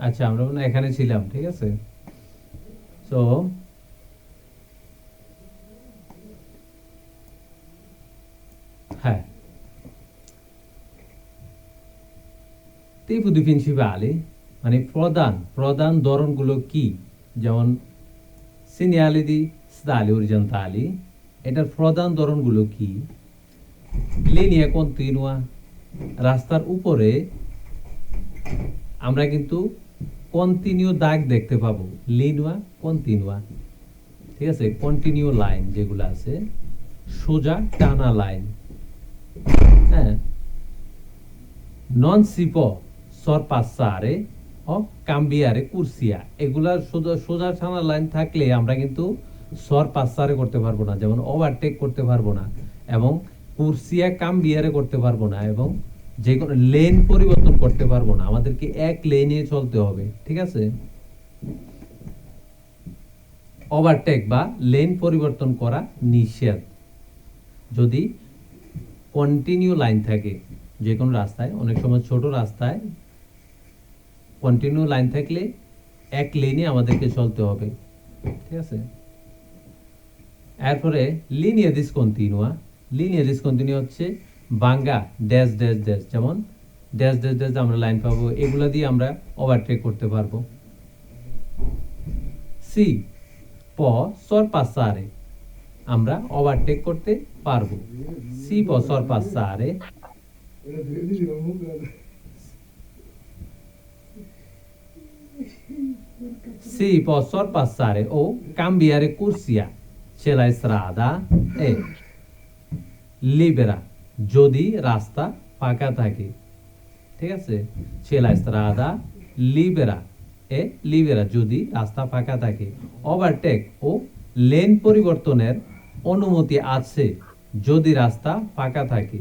আচ্ছা, আমরা মনে হয় এখানে ছিলাম, ঠিক আছে। তো হ্যাঁ, tipu di principali মানে প্রধান প্রধান ধরনগুলো কি? যেমন সিনিয়ালি দি স্তালি ওরিজন্তালি, এটার প্রধান ধরনগুলো কি? লিনিয়া কন্টিনুয়া, রাস্তার উপরে আমরা কিন্তু কন্টিনিউ দাগ দেখতে পাবো। লিনুয়া কন্টিনুয়া, ঠিক আছে। কন্টিনিউ লাইন যেগুলো আছে, সোজা টানা লাইন, হ্যাঁ। নন সিপো সরপাসারে ও কাম্বিয়ারে কুরসিয়া, এগুলা সোজা সোজা টানা লাইন থাকলে আমরা কিন্তু সরপাসারে করতে পারবো না, যেমন ওভারটেক করতে পারবো না, এবং কুরসিয়া কাম্বিয়ারে করতে পারবো না, এবং যে কোনো লেন পরিবর্তন করতে পারবো না। আমাদেরকে এক লেনে চলতে হবে, ঠিক আছে। ওভারটেক বা লেন পরিবর্তন করা নিষেধ। যদি কন্টিনিউ লাইন থাকে যে কোনো রাস্তায়, অনেক সময় ছোট রাস্তায় কন্টিনিউ লাইন থাকলে এক লেনে আমাদেরকে চলতে হবে, ঠিক আছে। এরপরে লিনিয়া ডিসকন্টিনুয়া। লিনিয়া ডিসকন্টিনিউ হচ্ছে বাঙ্গা ড্যাশ ড্যাশ ড্যাশ, যেমন ড্যাশ ড্যাশ ড্যাশ আমরা লাইন পাবো, এগুলা দিয়ে আমরা ওভারটেক করতে পারবো। সি প সরপাসারে, আমরা ওভারটেক করতে পারবো। সি প সরপাসারে, si può sorpassare o cambiare corsia se la strada è libera, যদি রাস্তা ফাঁকা থাকে, ঠিক আছে। se la strada libera è libera, যদি রাস্তা ফাঁকা থাকে। ওভারটেক ও লেন পরিবর্তনের অনুমতি আছে যদি রাস্তা ফাঁকা থাকে।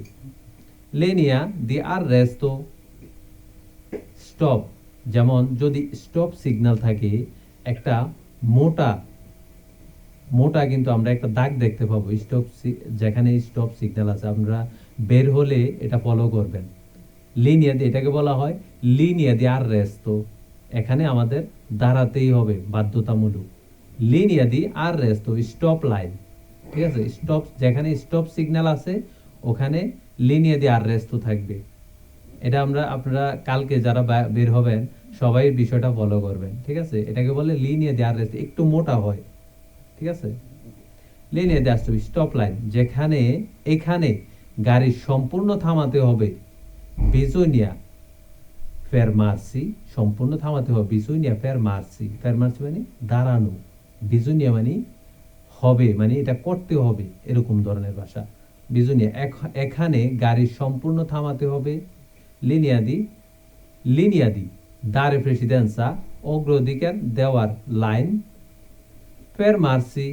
লেনিয়া দি arresto স্টপ, যেমন যদি স্টপ সিগন্যাল থাকে, একটা মোটা মোটা কিন্তু আমরা একটা দাগ দেখতে পাবো স্টপ, যেখানে স্টপ সিগন্যাল আছে আমরা বের হলে এটা ফলো করবেন। লিনিয়া দিয়ে, এটাকে বলা হয় লিনিয়া দি আররেস্তো, এখানে আমাদের দাঁড়াতেই হবে বাধ্যতামূলক। লিনিয়া দি আররেস্তো স্টপ লাইন, ঠিক আছে। স্টপ, যেখানে স্টপ সিগন্যাল আছে ওখানে লিনিয়া দি আররেস্তো থাকবে। এটা আমরা, আপনারা কালকে যারা বের হবেন সবাই বিষয়টা ফলো করবেন, ঠিক আছে। এটাকে বলে লিনিয়া দি আররেস্তো, একটু মোটা হয়, ঠিক আছে। লিনিয়া দি আররেস্তো স্টপ লাইন, যেখানে এখানে গাড়ি সম্পূর্ণ থামাতে হবে। বিজুনিয়া ফেরমার্সি, সম্পূর্ণ থামাতে হবে। বিজুনিয়া ফেরমার্সি, ফেরমার্সি মানে দাঁড়ানো, বিজুনিয়া মানে হবে, মানে এটা করতে হবে, এরকম ধরনের ভাষা। বিজুনিয়া এখানে গাড়ি সম্পূর্ণ থামাতে হবে। লিনিয়াদি লিনিয়াদি দারে প্রেসিডেন্সা, অগ্রাধিকার দেওয়ার লাইন। ফেরমার্সি,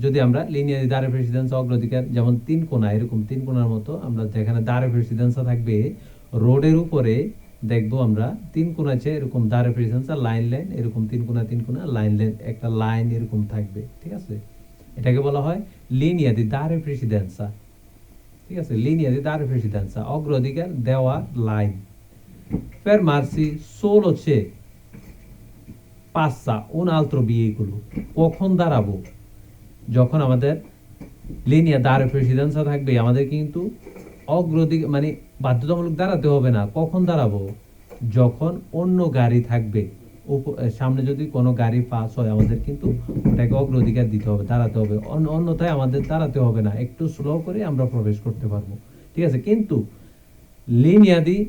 যদি আমরা লিনিয়াদি দারে প্রেসিডেন্সা অগ্রাধিকার, যেমন তিন কোণা, এরকম তিন কোণার মতো আমরা যেখানে দারে প্রেসিডেন্সা থাকবে, রোডের উপরে দেখবো আমরা তিন কোণা আছে এরকম দারে প্রেসিডেন্সা, লাইন লাইন এরকম তিন কোণা লাইন লাইন, একটা লাইন এরকম থাকবে, ঠিক আছে। এটাকে বলা হয় লিনিয়া দি দারে প্রেসিডেন্সা, ঠিক আছে। লিনিয়া দি দারে প্রেসিডেন্সা, অগ্রাধিকার দেওয়া line. fermarsi solo c'è passa un altro veicolo, কখন দাঁড়াবো? যখন আমাদের লিনিয়া দারে প্রেসিডেন্সা থাকবে, আমাদের কিন্তু অগ্রাধিকার মানে বাধ্যতামূলক দাঁড়াতে হবে না। কখন দাঁড়াবো? যখন অন্য গাড়ি থাকবে, সামনে যদি কোনো গাড়ি পাস হয় আমাদের কিন্তু ওটাকে অগ্রাধিকার দিতে হবে, দাঁড়াতে হবে। অন্যথায় আমাদের দাঁড়াতে হবে না, একটু স্লো করে আমরা প্রবেশ করতে পারবো, ঠিক আছে। কিন্তু লিনিয়াদি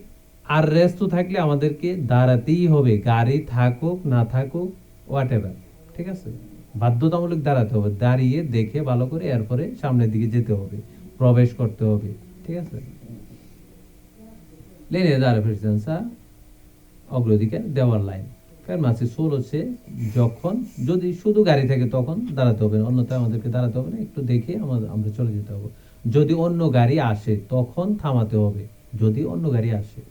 আর রেস্ট থাকলে আমাদেরকে দাঁড়াতেই হবে, গাড়ি থাকুক না থাকুক হোয়াট এভার, ঠিক আছে। বাধ্যতামূলক দাঁড়াতে হবে, দাঁড়িয়ে দেখে ভালো করে এরপরে সামনের দিকে যেতে হবে, প্রবেশ করতে হবে, ঠিক আছে। লিনিয়া দাঁড়া প্রেসিডেন্সা, অগ্রাধিকার দেওয়ার লাইন। ফেরমাসি সোল হচ্ছে যখন যদি শুধু গাড়ি থাকে তখন দাঁড়াতে হবে, অন্যথায় আমাদেরকে দাঁড়াতে হবে না, একটু দেখে আমরা চলে যেতে হবে। যদি অন্য গাড়ি আসে তখন থামাতে হবে, যদি অন্য গাড়ি আসে।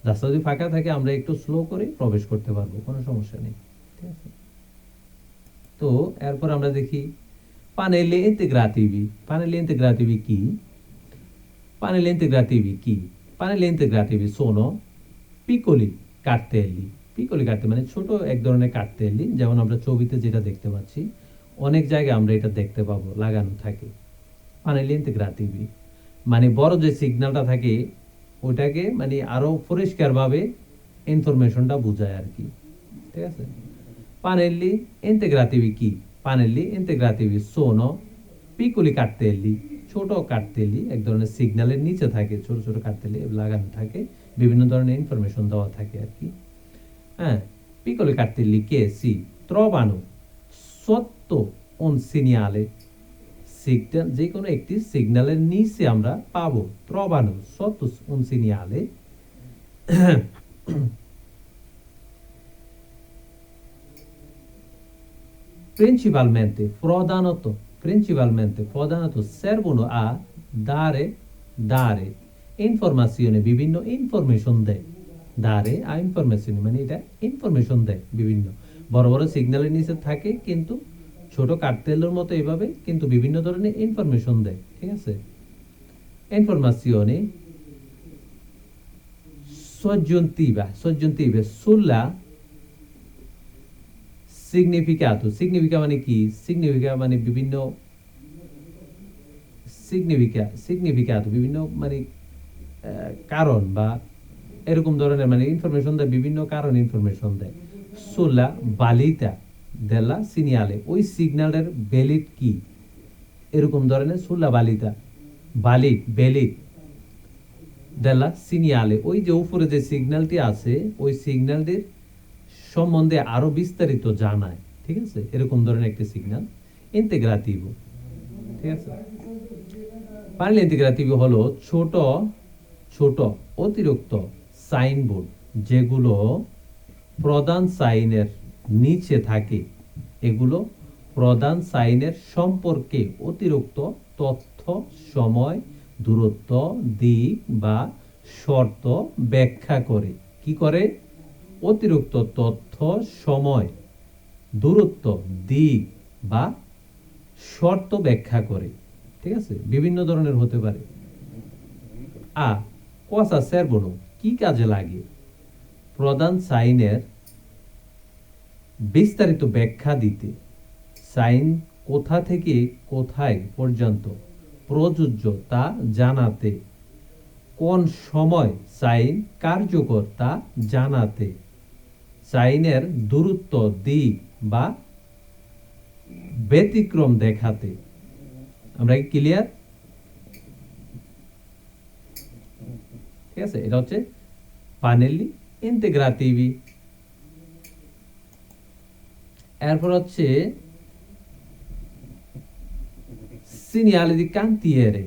রাস্তা যদি ফাঁকা থাকে আমরা একটু স্লো করে প্রবেশ করতে পারবো, কোনো সমস্যা নেই, ঠিক আছে। তো এরপর আমরা দেখি panelli integrativi। panelli integrativi কি? panelli integrativi কি? panelli integrativi sono piccoli cartelli পিকলি cartel মানে ছোট এক ধরনের কার্তেলি, যেমন আমরা ছবিতে যেটা দেখতে পাচ্ছি, অনেক জায়গায় আমরা এটা দেখতে পাবো লাগানো থাকে। পানেলি ইন্টিগ্রাটিভি মানে বড় যে সিগন্যালটা থাকে ওটাকে মানে আরো পরিষ্কার ভাবে ইনফরমেশনটা বোঝায় আর কি, ঠিক আছে। Pannelli integrativi কি? Pannelli integrativi sono piccoli cartelli, ছোট কার্তেলি, এক ধরনের সিগন্যালের নিচে থাকে ছোট ছোট কার্তেলি লাগানো থাকে, বিভিন্ন ধরনের ইনফরমেশন দেওয়া থাকে আর কি। হ্যাঁ, piccoli cartelli che si trovano sotto un segnale, signal যে কোনো একটি সিগন্যালের নিচে আমরা পাবো, trovano sotto un segnale principalmente servono a dare informazione, বিভিন্ন ইনফরমেশন দেয়। দারে আ ইনফরমেশন মানে এটা ইনফরমেশন দেয় বিভিন্ন, বড় বড় সিগন্যালের নিচে থাকে কিন্তু ছোট কার্তেলের মতো এভাবে কিন্তু বিভিন্ন ধরনের ইনফরমেশন দেয়, ঠিক আছে। ইনফরমাzione soggiuntive sulla significato, significa মানে কি? significa মানে বিভিন্ন significato বিভিন্ন মানে কারণ বা এরকম ধরনের মানে ইনফরমেশন দেয়, বিভিন্ন কারণ ইনফরমেশন দেয়। sulla validità della segnale, ওই সিগন্যালের ভ্যালিড কি, এরকম ধরনের sulla validità valid della segnale, ওই যে উপরে যে সিগন্যালটি আছে ওই সিগন্যালটির সম্বন্ধে আরো বিস্তারিত জানায়, ঠিক আছে, এরকম ধরনের একটি সিগন্যাল। ইন্টিগ্রাটিভো, ঠিক আছে। পার্লে ইন্টিগ্রাটিভো হলো ছোট ছোট অতিরিক্ত সাইনবোর্ড যেগুলো প্রধান সাইনের নিচে থাকে, এগুলো প্রধান সাইনের সম্পর্কে অতিরিক্ত তথ্য, সময়, দূরত্ব, দিক বা শর্ত ব্যাখ্যা করে। কি করে? অতিরিক্ত তথ্য, সময়, দূরত্ব, দিক বা শর্ত ব্যাখ্যা করে, ঠিক আছে, বিভিন্ন ধরনের হতে পারে। cosa servono, কি কাজে লাগে? প্রধান সাইনের বিস্তারিত ব্যাখ্যা দিতে, সাইন কোথা থেকে কোথায় পর্যন্ত প্রযোজ্য তা জানাতে, কোন সময় সাইন কার্যকর তা জানাতে, সাইনের দূরত্ব, দিক বা ব্যতিক্রম দেখাতে। আমরা কি ক্লিয়ার? ঠিক আছে, এটা হচ্ছে পানেলি ইন্টিগ্রাটিভি। এরপর হচ্ছে সিনিয়ালে দি কান্তিয়েরে।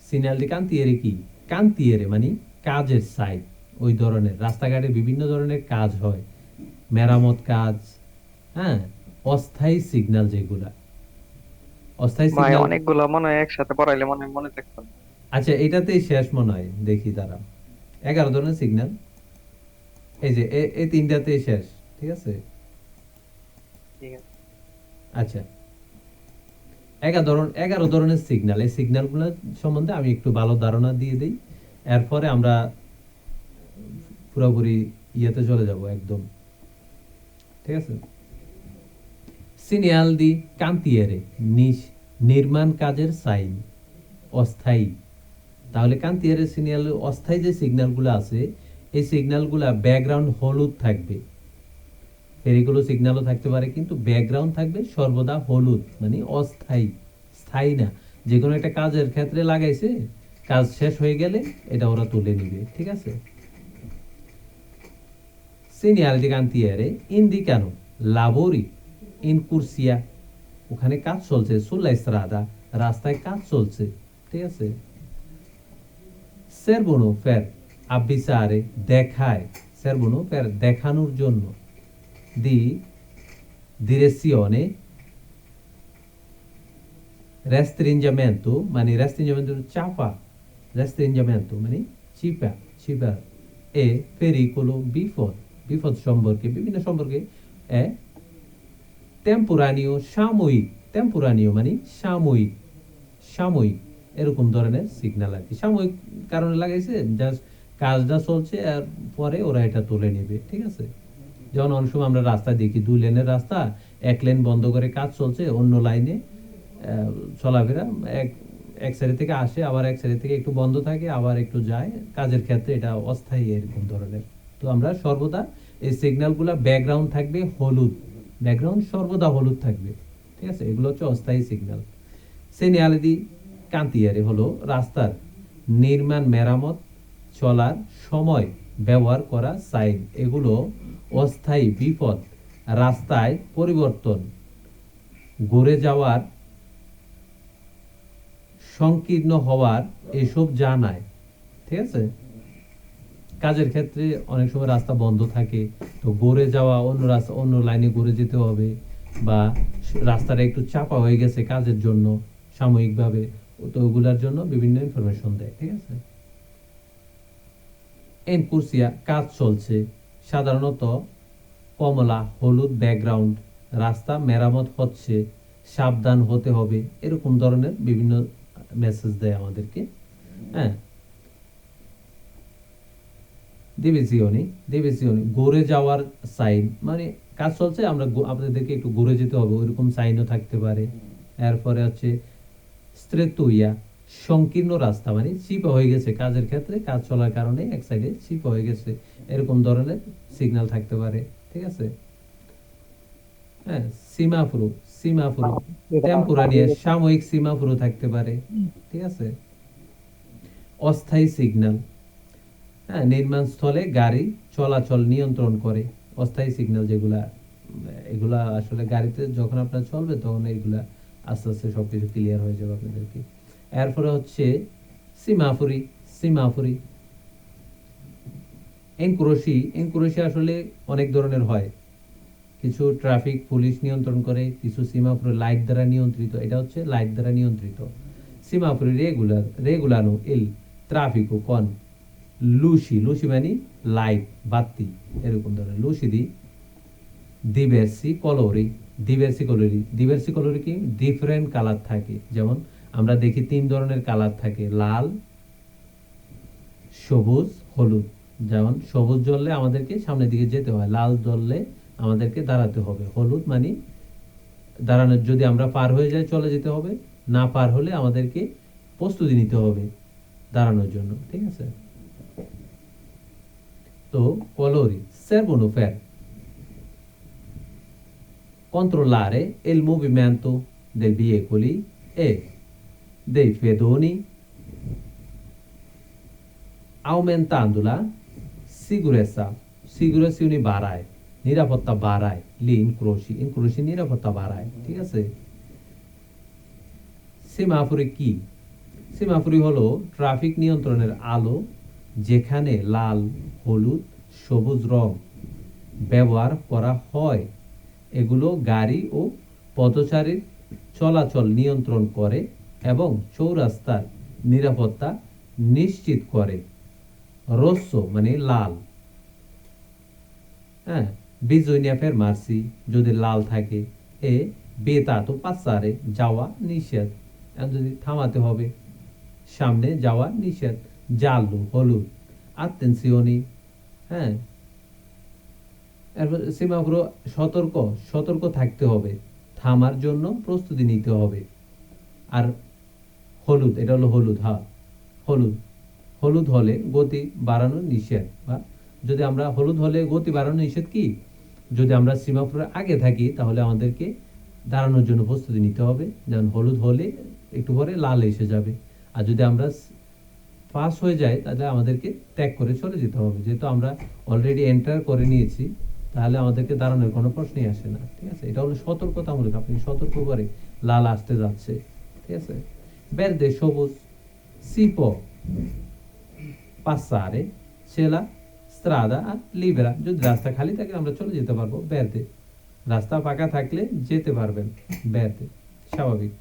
সিনিয়াল দি কান্তিয়েরে কি? কান্তিয়েরে মানে কাজের সাইট, ওই ধরনের রাস্তাঘাটে বিভিন্ন ধরনের কাজ হয়, মেরামত কাজ, হ্যাঁ, অস্থায়ী সিগন্যাল যেগুলা, অস্থায়ী ভাই সিগন্যাল। অনেকগুলো মনে হয় একসাথে পড়াইলে মনে থাকতো না। আচ্ছা, এটাতেই শেষ মনে হয়, দেখি দাঁড়াও। 11 ধরনের সিগন্যাল, এই যে এই তিনটাতেই শেষ, ঠিক আছে। ঠিক আছে। আচ্ছা, 11 ধরনের সিগন্যাল, এই সিগন্যালগুলো সম্বন্ধে আমি একটু ভালো ধারণা দিয়ে দিই, এরপরে আমরা পুরোপুরি ইয়েতে চলে যাব একদম, ঠিক আছে। সিনিয়াল দি কান্তিয়েরে, নির্মাণ কাজের সাইন, অস্থায়ী। তাহলে কান্তিয়েরে সিগন্যাল, অস্থায়ী যে সিগন্যালগুলো আছে এই সিগন্যালগুলো ব্যাকগ্রাউন্ড হলুদ থাকবে, ফেরিগুলো সিগন্যালও থাকতে পারে কিন্তু ব্যাকগ্রাউন্ড থাকবে সর্বদা হলুদ, মানে অস্থায়ী, স্থায়ী না। যে কোনো একটা কাজের ক্ষেত্রে লাগাইছে, কাজ শেষ হয়ে গেলে এটা ওরা তুলে নিবে, ঠিক আছে। Segnale di cantiere indicano lavori in corsia, ওখানে কাজ চলছে, sulla strada, রাস্তায় কাজ চলছে, ঠিক আছে। servono per avvisare, দেখায়, servono per দেখানোর জন্য, di direzione, restringimento মানে restringimento চাপা, restringimento মানে চিপা, e pericolo, বিপদ সম্পর্কে, বিভিন্ন সম্পর্কে, এ টেম্পোরানিও, সাময়িক, টেম্পোরানিও মানে সাময়িক এরকম ধরনের সিগন্যাল আর কি, সাময়িক কারণে লাগাইছে, জাস্ট কাজটা চলছে আর পরে ওরা এটা তুলে নেবে, ঠিক আছে। যেমন অনেক সময় আমরা রাস্তা দেখি 2 লেনের রাস্তা, এক লেন বন্ধ করে কাজ চলছে, অন্য লাইনে চলাফেরা, এক এক সাইড থেকে আসে, আবার এক সাইড থেকে একটু বন্ধ থাকে, আবার একটু যায়, কাজের ক্ষেত্রে এটা অস্থায়ী এরকম ধরনের। তো আমরা সর্বদা এই সিগন্যালগুলো ব্যাকগ্রাউন্ড থাকবে হলুদ, ব্যাকগ্রাউন্ড সর্বদা হলুদ থাকবে, ঠিক আছে? এগুলো হচ্ছে অস্থায়ী সিগন্যাল। সেনিয়ালিদি কান্তিয়ারে হলো রাস্তার নির্মাণ, মেরামত, চলার সময় ব্যবহার করা সাইন। এগুলো অস্থায়ী, বিপদ, রাস্তায় পরিবর্তন, ঘুরে যাওয়ার, সংকীর্ণ হওয়ার, এসব জানায়, ঠিক আছে? কাজের ক্ষেত্রে অনেক সময় রাস্তা বন্ধ থাকে, তো ঘুরে যাওয়া, অন্য রাস্তা, অন্য লাইনে ঘুরে যেতে হবে, বা রাস্তাটা একটু চাপা হয়ে গেছে কাজের জন্য সাময়িকভাবে, তো ওগুলার জন্য বিভিন্ন ইনফরমেশন দেয়, ঠিক আছে? এন কুরসিয়া কাজ চলছে, সাধারণত কমলা হলুদ ব্যাকগ্রাউন্ড, রাস্তা মেরামত হচ্ছে, সাবধান হতে হবে, এরকম ধরনের বিভিন্ন মেসেজ দেয় আমাদেরকে। হ্যাঁ, দিবেসিওনি, দিবেসিওনি ঘুরে যাওয়ার সাইন, মানে কাজ চলছে, আমরা আপনাদেরকে একটু ঘুরে যেতে হবে, ওইরকম সাইনও থাকতে পারে। এরপরে হচ্ছে স্ত্রেতুইয়া, সংকীর্ণ রাস্তা, মানে চিপা হয়ে গেছে কাজের ক্ষেত্রে, কাজ চলার কারণে এক সাইডে চিপা হয়ে গেছে, এরকম ধরনের সিগন্যাল থাকতে পারে, ঠিক আছে? হ্যাঁ, সীমাফুরু, সীমাফুরু টেম্পোরারি, সাময়িক সীমাফুরু থাকতে পারে, ঠিক আছে? অস্থায়ী সিগন্যাল, হ্যাঁ, নির্মাণ স্থলে গাড়ি চলাচল নিয়ন্ত্রণ করে। অস্থায়ী সিগন্যাল যেগুলা, এগুলা আসলে গাড়িতে যখন আপনার চলবে তখন এগুলা আস্তে আস্তে সবকিছু ক্লিয়ার হয়ে যাবে আপনাদেরকে। এরপরে হচ্ছে সীমাফুরি, সীমাফুরি এনক্রোশি, এনক্রোশি আসলে অনেক ধরনের হয়, কিছু ট্রাফিক পুলিশ নিয়ন্ত্রণ করে, কিছু সীমাফুরি লাইট দ্বারা নিয়ন্ত্রিত, এটা হচ্ছে লাইট দ্বারা নিয়ন্ত্রিত। সীমাফুরি রেগুলার, রেগুলানো ইল ট্রাফিকো কন লুসি, লুসি মানে লাইট, বাতি, এরকম ধরনের লুসি দি ডিভার্সি কলোরি, ডিভার্সি কলোরি, ডিভার্সি কলোরি কি ডিফারেন্ট কালার থাকে, যেমন আমরা দেখি 3 ধরনের কালার থাকে, লাল, সবুজ, হলুদ। যেমন সবুজ জ্বললে আমাদেরকে সামনের দিকে যেতে হয়, লাল জ্বললে আমাদেরকে দাঁড়াতে হবে, হলুদ মানে দাঁড়ানোর, যদি আমরা পার হয়ে যাই চলে যেতে হবে, না পার হলে আমাদেরকে প্রস্তুতি নিতে হবে দাঁড়ানোর জন্য, ঠিক আছে? তো colori servono per controllare il movimento dei veicoli e dei pedoni, aumentando la sicurezza, sicurezza বাড়ায়, নিরাপত্তা বাড়ায়, লি ইনক্রোশি, ইনক্রোশি নিরাপত্তা বাড়ায়, ঠিক আছে? সেমাফোরি কি? সেমাফোরি হলো ট্রাফিক নিয়ন্ত্রণের আলো, যেখানে লাল, হলুদ, সবুজ রং ব্যবহার করা হয়। এগুলো গাড়ি ও পথচারীর চলাচল নিয়ন্ত্রণ করে এবং চৌরাস্তার নিরাপত্তা নিশ্চিত করে। রোসো মানে লাল, হ্যাঁ, বিজয়নিয়া ফের মার্সি যদি লাল থাকে, এ বেতা তো পাসারে যাওয়া নিষেধ, যদি থামাতে হবে, সামনে যাওয়া নিষেধ। জালু হলুদ, আত্তেনসিওনি, হ্যাঁ, এরপর সীমাপুরো সতর্ক, সতর্ক থাকতে হবে, থামার জন্য প্রস্তুতি নিতে হবে। আর হলুদ, এটা হলো হলুদ, হ্যাঁ হলুদ, হলুদ হলে গতি বাড়ানো নিষেধ, বা যদি আমরা হলুদ হলে গতি বাড়ানো নিষেধ কি, যদি আমরা সীমাপুরের আগে থাকি তাহলে আমাদেরকে দাঁড়ানোর জন্য প্রস্তুতি নিতে হবে, যেমন হলুদ হলে একটু পরে লাল এসে যাবে, আর যদি আমরা পাস হয়ে যায় তাহলে আমাদেরকে ত্যাগ করে চলে যেতে হবে, যেহেতু আমরা অলরেডি এন্টার করে নিয়েছি, তাহলে আমাদেরকে দাঁড়ানোর কোনো প্রশ্নই আসে না, ঠিক আছে? এটা হলো সতর্কতামূলক, আপনি সতর্ক করে লাল আসতে যাচ্ছে, ঠিক আছে? verde সবুজ, সিপো passare c'è la strada libera, যদি রাস্তা খালি থাকে আমরা চলে যেতে পারবো, verde রাস্তা ফাঁকা থাকলে যেতে পারবেন, verde স্বাভাবিক।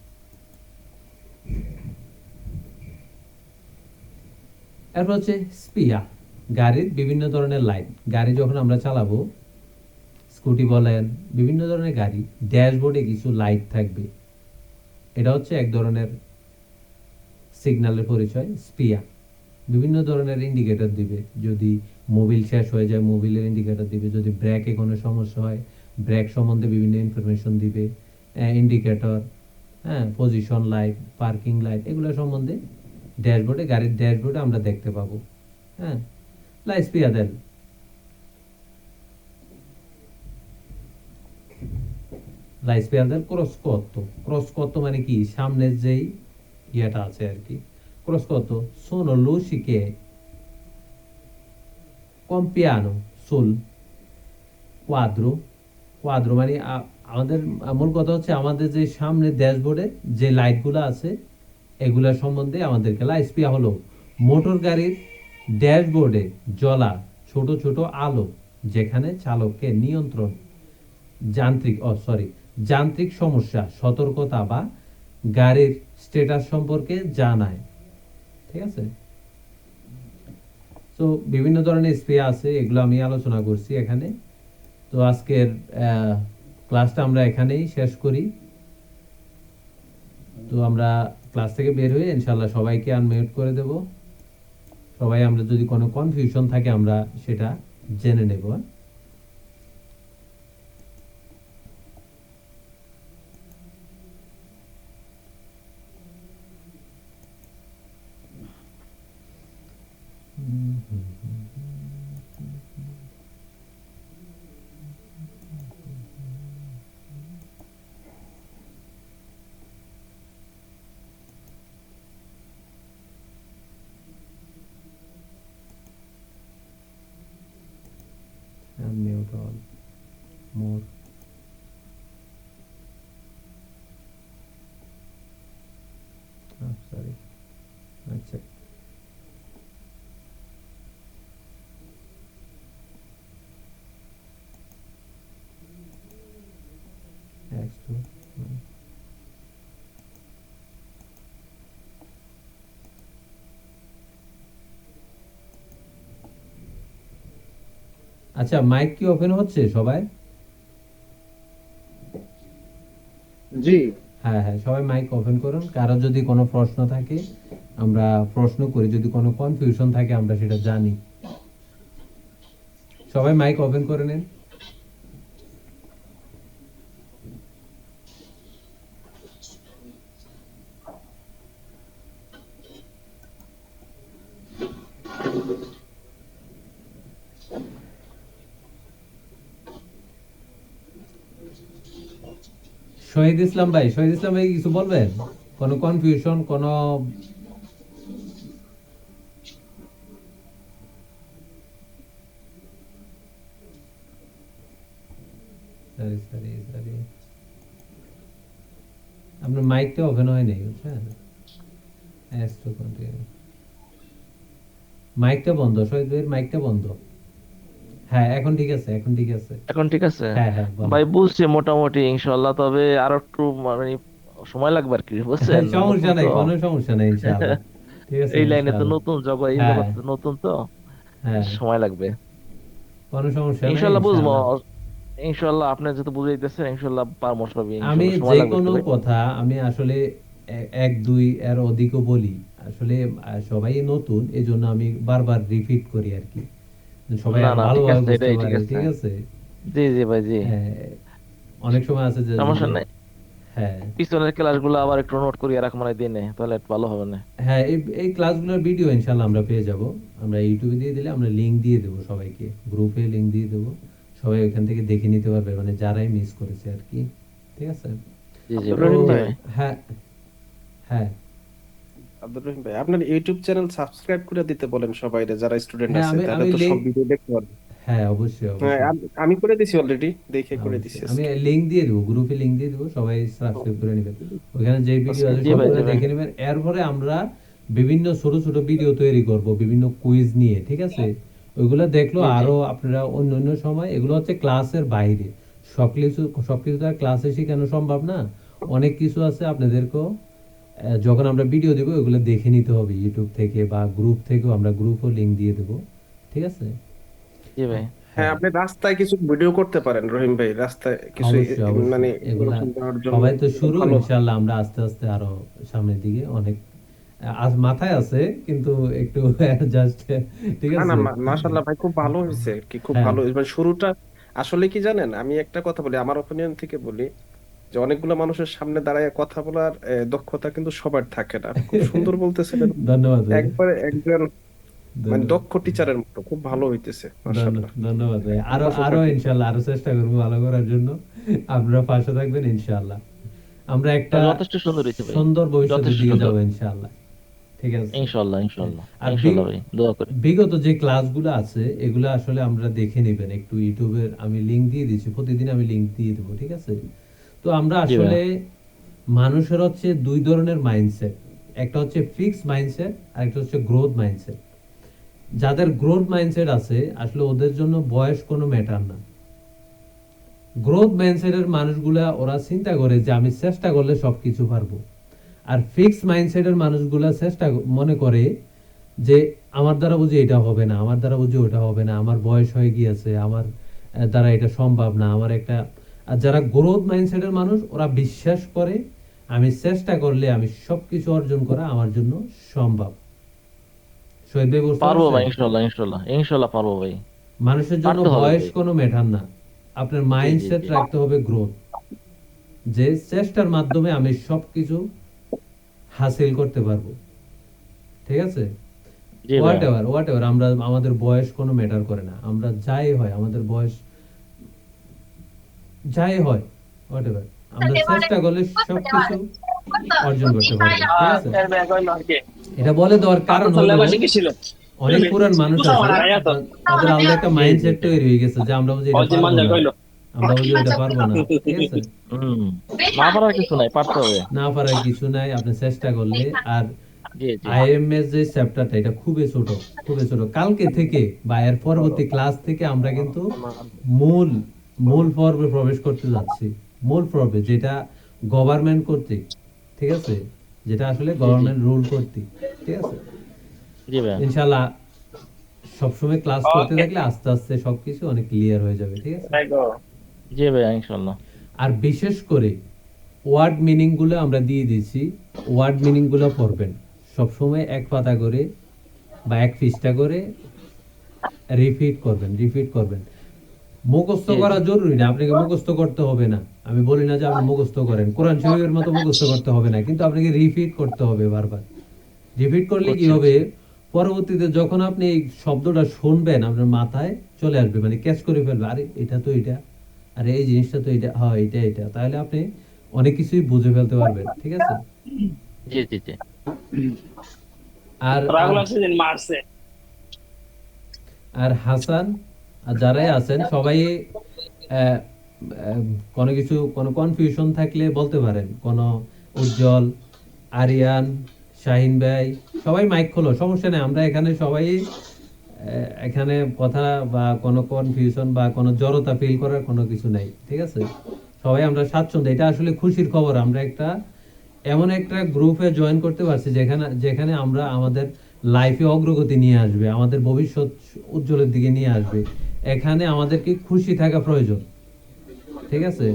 এরপর হচ্ছে স্পিয়া, গাড়ির বিভিন্ন ধরনের লাইট, গাড়ি যখন আমরা চালাবো, স্কুটি বলেন, বিভিন্ন ধরনের গাড়ি, ড্যাশবোর্ডে কিছু লাইট থাকবে, এটা হচ্ছে এক ধরনের সিগন্যালের পরিচয়, স্পিয়া। বিভিন্ন ধরনের ইন্ডিকেটর দিবে। যদি মোবিল শেষ হয়ে যায় মোবিলের ইন্ডিকেটর দিবে, যদি ব্রেকে কোনো সমস্যা হয় ব্রেক সম্বন্ধে বিভিন্ন ইনফরমেশন দিবে, ইন্ডিকেটর, হ্যাঁ, পজিশন লাইট, পার্কিং লাইট, এগুলো সম্বন্ধে ড্যাশবোর্ডে, গাড়ির ড্যাশবোর্ডে আমরা দেখতে পাবো। হ্যাঁ, লা স্পিয়াদেল লা স্পিয়াদেল ক্রস করতো মানে কি, সামনের যেই ইয়েটা আছে আর কি, ক্রস করতো সোনো লুসিকে কম্পিয়ানো সুল কোয়াদ্রো। কোয়াদ্রো মানে আমাদের মূল কথা হচ্ছে আমাদের যে সামনে ড্যাশবোর্ডে যে লাইটগুলো আছে এগুলা সম্বন্ধে আমাদেরকে, লা স্পিয়া হলো মোটর গাড়ির ড্যাশবোর্ডে জ্বলা ছোট ছোট আলো, যেখানে চালককে নিয়ন্ত্রণ, যান্ত্রিক সমস্যা, সতর্কতা বা গাড়ির স্ট্যাটাস সম্পর্কে জানায়। ঠিক আছে, তো বিভিন্ন ধরনের স্প্রে আছে, এগুলো আমি আলোচনা করছি এখানে। তো আজকের ক্লাসটা আমরা এখানেই শেষ করি। তো আমরা ক্লাস থেকে বের হয়ে ইনশাল্লাহ সবাইকে আনমিউট করে দেব। সবাই আমরা যদি কোনো কনফিউশন থাকে আমরা সেটা জেনে নেব। Unmute all. More. Sorry. আচ্ছা, X2. আচ্ছা, মাইক কি ওপেন হচ্ছে সবাই? জি, হ্যাঁ হ্যাঁ, সবাই মাইক ওপেন করুন। কারো যদি কোনো প্রশ্ন থাকে আমরা প্রশ্ন করি, যদি কোনো কনফিউশন থাকে আমরা সেটা জানি। সবাই মাইক ওপেন করে নিন। শহীদ ইসলাম ভাই, কিছু বলবেন? কোনো কনফিউশন, কোনো সরি, আপনার মাইকটা ওপেন হয় নাই, বুঝছেন? মাইকটা বন্ধ, শহীদ ভাইয়ের মাইকটা বন্ধ। হ্যাঁ, এখন ঠিক আছে, এখন ঠিক আছে। হ্যাঁ হ্যাঁ, বলেন। ভাই বুঝছি মোটামুটি ইনশাল্লাহ, তবে আরো একটু মানে সময় লাগবে আর কি, বুঝছেন? সমস্যা নতুন নাই, তো কোনো সমস্যা নাই, ইনশাআল্লাহ। ঠিক আছে, এই লাইনে তো ইনশাআল্লাহ। নতুন জগৎ, এই হ্যাঁ জগৎ নতুন তো হ্যাঁ, সময় লাগবে। কোনো সমস্যা নাই, ইনশাল্লাহ বুঝবো, ইনশাআল্লাহ। ইনশাল্লাহ আপনি যেহেতু বুঝাইতেছেন ইনশাল্লাহ পারবো সবই, আমি ইনশাল্লাহ সময় যে লাগবে একটু কোনো ভাই। কথা আমি আসলে এক দুই এর অধিকও বলি আসলে, সবাই নতুন এই জন্য আমি বারবার রিপিট করি আর কি, সবাই না আরো না, ঠিক ভালোভাবে আছে, বুঝতে এটাই ঠিক পারে। আছে। ঠিক আছে, জি জি ভাই, জি, হ্যাঁ, অনেক সময় আছে যে সমস্যা নাই। হ্যাঁ পিছনের ক্লাসগুলো আবার একটু নোট করিয়ে রাখ মানে দিনে, তাহলে একটু ভালো হবে না? হ্যাঁ, এই ক্লাসগুলোর ভিডিও ইনশাআল্লাহ আমরা পেয়ে যাব। আমরা ইউটিউবে দিয়ে দিলে আমরা লিংক দিয়ে দেবো, সবাইকে গ্রুপে লিংক দিয়ে দেবো, সবাই ওখান থেকে দেখে নিতে পারবে, মানে যারাই মিস করেছে আর কি। ঠিক আছে, জি জি আব্দুর ভাই, রহিম জি ভাই, ভাই। হ্যাঁ হ্যাঁ আব্দুর রহিম ভাই, আপনার ইউটিউব চ্যানেল সাবস্ক্রাইব করে দিতে বলেন সবাইরে, যারা স্টুডেন্ট হ্যাঁ, আছে আমি তাহলে আমি তো সব লিংক, ভিডিও দেখতে পারবে। হ্যাঁ অবশ্যই হ্যাঁ, অবশ্যই আমি করে দিছি অলরেডি, দেখে করে দিছি অবশ্যই, আমি আজকে। লিংক দিয়ে দেবো, গ্রুপে লিংক দিয়ে দেবো, সবাই সাবস্ক্রাইব করে নেবেন। ওখানে যে ভিডিও আছে সাবস্ক্রাইব জি ভাই, করবেন। জি সবগুলো ভাই। দেখে নেবেন। এরপরে আমরা বিভিন্ন ছোট ছোট ভিডিও তৈরি করব বিভিন্ন কুইজ নিয়ে। ঠিক আছে, ওইগুলো দেখলো জি জি আরো আপনারা অন্য অন্য সময়, এগুলো হচ্ছে ক্লাসের বাইরে, সবকিছু তো আর ক্লাসে শেখানো সম্ভব না। অনেক কিছু আছে আপনাদেরকেও যখন আমরা ভিডিও দেবো ওইগুলো দেখে নিতে হবে ইউটিউব থেকে বা গ্রুপ থেকেও, আমরা গ্রুপও লিংক দিয়ে দেবো। ঠিক আছে, জি ভাই। হ্যাঁ, হ্যাঁ আপনি রাস্তায় কিছু ভিডিও করতে পারেন রহিম ভাই, রাস্তায় কিছু অবশ্যই মানে অবশ্যই, এগুলা ইনফরমেশন দেওয়ার জন্য সবাই তো এটা শুরু, ভালো। ইনশাল্লাহ আমরা আস্তে আস্তে আরো সামনের দিকে অনেক আজ মাথায় আছে কিন্তু একটু জাস্ট, ঠিক না না আছে। মাশাআল্লাহ ভাই, খুব ভালো হয়েছে কি, খুব হ্যাঁ ভালো হয়েছে। মানে শুরুটা আসলে কি জানেন, আমি একটা কথা বলি, আমার ওপিনিয়ন থেকে বলি, যে অনেকগুলো মানুষের সামনে দাঁড়ায় কথা বলার দক্ষতা কিন্তু সবার থাকে না। আপনি খুব সুন্দর বলতেছিলেন, ধন্যবাদ ভাই, একবারে একজন মানে ধন্যবাদ, দক্ষ টিচারের মতো, খুব ভালো হইতেছে মাশাআল্লাহ। ধন্যবাদ ভাই। আরো অভ্যাস আরো থাকবে। ইনশাল্লাহ আরো চেষ্টা করবো ভালো করার জন্য। আপনারা পাশে থাকবেন ইনশাআল্লাহ। আমরা একটা যথেষ্ট সুন্দর হয়েছে ভাই, সুন্দর ভবিষ্যতের যথেষ্ট দিকে সুন্দর। যাবো ইনশাআল্লাহ, ঠিক আছে। ইনশাল্লাহ হ্যাঁ, ইনশাল্লাহ আর ইনশাল্লাহ ভাই, দোয়া করি। বিগত যে ক্লাসগুলো আছে এগুলো আসলে আমরা দেখে নেবেন একটু, ইউটিউবের আমি লিংক দিয়ে দিচ্ছি, প্রতিদিন আমি লিংক দিয়ে দেবো, ঠিক আছে। তো আমরা জি ভাই। আসলে মানুষের হচ্ছে দুই ধরনের মাইন্ডসেট, একটা হচ্ছে ফিক্স মাইন্ডসেট আর একটা হচ্ছে গ্রোথ মাইন্ডসেট। যাদের গ্রোথ মাইন্ডসেট আছে আসলে ওদের জন্য বয়স কোনো ম্যাটার না। গ্রোথ মাইন্ডসেটের মানুষগুলা ওরা চিন্তা করে যে আমি চেষ্টা করলে সবকিছু পারবো। আর ফিক্স মাইন্ডসেটের মানুষগুলা মনে করে যে আমার দ্বারা বুঝি এটা হবে না, আমার দ্বারা বুঝি ওটা হবে না, আমার বয়স হয়ে গিয়েছে, আমার দ্বারা এটা সম্ভব না, আমার একটা। আর যারা গ্রোথ মাইন্ডসেটের মানুষ ওরা বিশ্বাস করে আমি চেষ্টা করলে আমি সবকিছু অর্জন করা আমার জন্য সম্ভব। শহীদ ভাই বুঝতে পারবো ভাই, পারছেন? ইনশাল্লাহ ইনশাল্লাহ ইনশাল্লাহ পারবো ভাই। মানুষের জন্য পারতে হবে বয়স ভাই। কোনো ম্যাটার না, আপনার জি জি মাইন্ডসেট জি। রাখতে হবে গ্রোথ, যে চেষ্টার মাধ্যমে আমি সবকিছু হাসিল করতে পারবো, ঠিক আছে। জি ভাই। হোয়াট এভার আমরা, আমাদের বয়স কোনো ম্যাটার করে না, আমরা যাই হয় আমাদের বয়স যাই হয় হোয়াট এভার, আমরা চেষ্টা করলে সবকিছু অর্জন করতে পারবো, ঠিক আছে। এটা বলে দেওয়ার কারণ হলো অনেক পুরান মানুষ আছে তাদের আলাদা একটা জি জি মাইন্ডসেট জি। তৈরি হয়ে গেছে যে আমরা বুঝি এটা পারবো না, আমরা বুঝি এটা পারবো না, ঠিক আছে। হম। না পারার কিছু নাই, পারতে হবে। না পারার কিছু নাই, আপনি চেষ্টা করলে। আর জি জি। আইএমএস যে চ্যাপ্টারটা এটা খুবই ছোট, খুবই ছোট। কালকে থেকে বা এর পরবর্তী ক্লাস থেকে আমরা কিন্তু মূল মূল পর্বে প্রবেশ করতে যাচ্ছি। মূল পর্বে যেটা গভর্নমেন্ট কর্তৃক, ঠিক আছে, যেটা আসলে জি জি। গভর্নমেন্ট রুল কর্তৃক, ঠিক আছে। জি ভাই। ইনশাআল্লাহ সবসময় ক্লাস করতে থাকলে আস্তে আস্তে সবকিছু অনেক ক্লিয়ার হয়ে যাবে, ঠিক আছে। জি ভাই, ইনশাল্লাহ। আর বিশেষ করে ওয়ার্ড মিনিং গুলো আমরা দিয়ে দিয়েছি, ওয়ার্ড মিনিং গুলো পড়বেন সবসময় এক পাতা করে বা এক পৃষ্ঠা করে রিপিট করবেন। মুখস্থ জি জি। করা জরুরি না, আপনাকে মুখস্থ করতে হবে না, আমি বলি না যে আপনি মুখস্থ করেন, কোরআন শরীফের মতো মুখস্থ করতে হবে না, কিন্তু আপনাকে রিপিট করতে হবে বারবার। রিপিট করলে কি করছি হবে, করছি। পরবর্তীতে যখন আপনি এই শব্দটা শুনবেন আপনার মাথায় চলে আসবে, মানে ক্যাচ করে ফেলবে, আরে এটা তো এটা, আরে এই জিনিসটা তো এটা, হ্যাঁ এটা এটা, তাহলে আপনি অনেক কিছুই বুঝে ফেলতে পারবেন, ঠিক আছে। জি জি জি। আর আর হাসান আর যারাই আছেন সবাই আহ, আহ, কোনো কিছু কোনো কনফিউশন থাকলে বলতে পারেন, কোনো উজ্জ্বল, আরিয়ান, শাহিন ভাই, সবাই মাইক খোলো, সমস্যা নেই। আমরা এখানে সবাই এখানে কথা বা কোনো কনফিউশন বা কোনো জড়তা ফিল করার কোনো কিছু নাই, ঠিক আছে। সবাই আমরা স্বাচ্ছন্দ্য, এটা আসলে খুশির খবর। আমরা একটা এমন একটা গ্রুপে জয়েন করতে পারছি যেখানে যেখানে আমরা আমাদের লাইফে অগ্রগতি নিয়ে আসবে, আমাদের ভবিষ্যৎ উজ্জ্বলের দিকে নিয়ে আসবে। এখানে আমাদেরকে খুশি থাকা প্রয়োজন, ঠিক আছে।